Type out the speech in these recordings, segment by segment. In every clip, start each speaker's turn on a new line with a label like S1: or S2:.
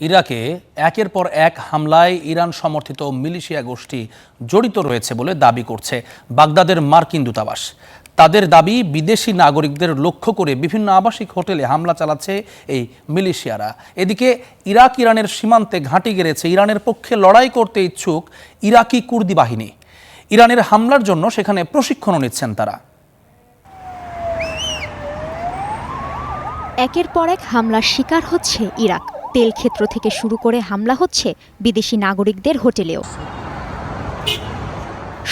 S1: ইরাকে একের পর এক হামলায় ইরান সমর্থিত মিলিশিয়া গোষ্ঠী জড়িত রয়েছে বলে দাবি করছে বাগদাদের মার্কিন দূতাবাস। তাদের দাবি, বিদেশি নাগরিকদের লক্ষ্য করে বিভিন্ন আবাসিক হোটেলে হামলা চালাচ্ছে এই মিলিশিয়ারা। এদিকে ইরাক ইরানের সীমান্তে ঘাঁটি গেড়েছে ইরানের পক্ষে লড়াই করতে ইচ্ছুক ইরাকি কুর্দি বাহিনী। ইরানের হামলার জন্য সেখানে প্রশিক্ষণও নিচ্ছেন তারা।
S2: একের পর এক হামলার শিকার হচ্ছে ইরাক। তেল ক্ষেত্র থেকে শুরু করে হামলা হচ্ছে বিদেশি নাগরিকদের হোটেলেও।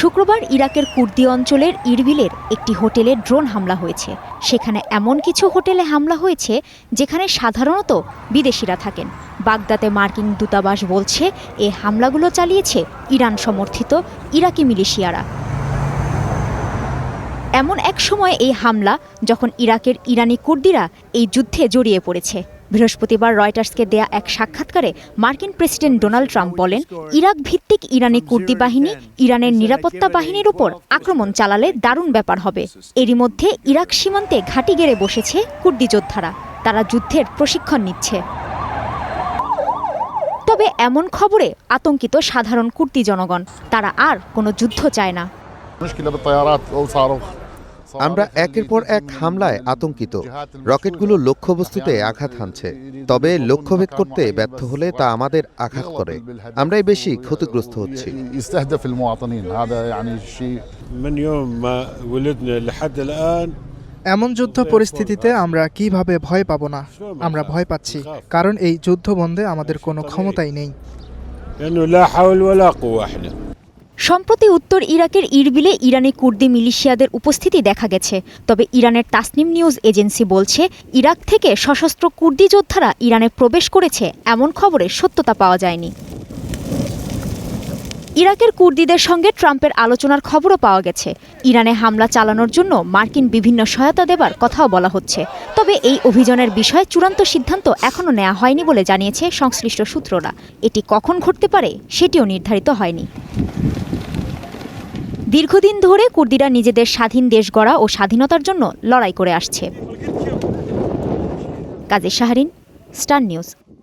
S2: শুক্রবার ইরাকের কুর্দি অঞ্চলের ইরবিলের একটি হোটেলে ড্রোন হামলা হয়েছে। সেখানে এমন কিছু হোটেলে হামলা হয়েছে যেখানে সাধারণত বিদেশিরা থাকেন। বাগদাদে মার্কিন দূতাবাস বলছে এই হামলাগুলো চালিয়েছে ইরান সমর্থিত ইরাকি মিলিশিয়ারা। এমন এক সময় এই হামলা যখন ইরাকের ইরানি কুর্দিরা এই যুদ্ধে জড়িয়ে পড়েছে। বৃহস্পতিবার রয়টার্সকে দেয়া এক সাক্ষাৎকারে মার্কিন প্রেসিডেন্ট ডোনাল্ড ট্রাম্প বলেন, ইরাক ভিত্তিক ইরানি কুর্দি বাহিনী ইরানের নিরাপত্তা বাহিনীর উপর আক্রমণ চালালে দারুণ ব্যাপার হবে। এরই মধ্যে ইরাক সীমান্তে ঘাঁটি গেড়ে বসেছে কুর্দি যোদ্ধারা। তারা যুদ্ধের প্রশিক্ষণ নিচ্ছে। তবে এমন খবরে আতঙ্কিত সাধারণ কুর্দি জনগণ। তারা আর কোনো যুদ্ধ চায় না।
S3: আমরা একের পর এক হামলায় আতঙ্কিত। রকেটগুলো লক্ষ্যবস্তুতে আঘাত হানছে, তবে লক্ষ্যভেদ করতে ব্যর্থ হলে তা আমাদের আঘাত করে। আমরাই বেশি ক্ষতিগ্রস্ত হচ্ছি।
S4: এমন যুদ্ধ পরিস্থিতিতে আমরা কিভাবে ভয় পাবো না? আমরা ভয় পাচ্ছি কারণ এই যুদ্ধ বন্ধে আমাদের কোনো ক্ষমতাই নেই।
S2: সম্প্রতি উত্তর ইরাকের ইরবিলে ইরানি কুর্দি মিলিশিয়াদের উপস্থিতি দেখা গেছে। তবে ইরানের তাসনিম নিউজ এজেন্সি বলছে, ইরাক থেকে সশস্ত্র কুর্দি যোদ্ধারা ইরানে প্রবেশ করেছে এমন খবরের সত্যতা পাওয়া যায়নি। ইরাকের কুর্দিদের সঙ্গে ট্রাম্পের আলোচনার খবরও পাওয়া গেছে। ইরানে হামলা চালানোর জন্য মার্কিন বিভিন্ন সহায়তা দেবার কথাও বলা হচ্ছে। তবে এই অভিযানের বিষয়ে চূড়ান্ত সিদ্ধান্ত এখনও নেওয়া হয়নি বলে জানিয়েছে সংশ্লিষ্ট সূত্ররা। এটি কখন ঘটতে পারে সেটিও নির্ধারিত হয়নি। দীর্ঘদিন ধরে কুর্দিরা নিজেদের স্বাধীন দেশ গড়া ও স্বাধীনতার জন্য লড়াই করে আসছে। কাজী শাহরিন, স্টার নিউজ।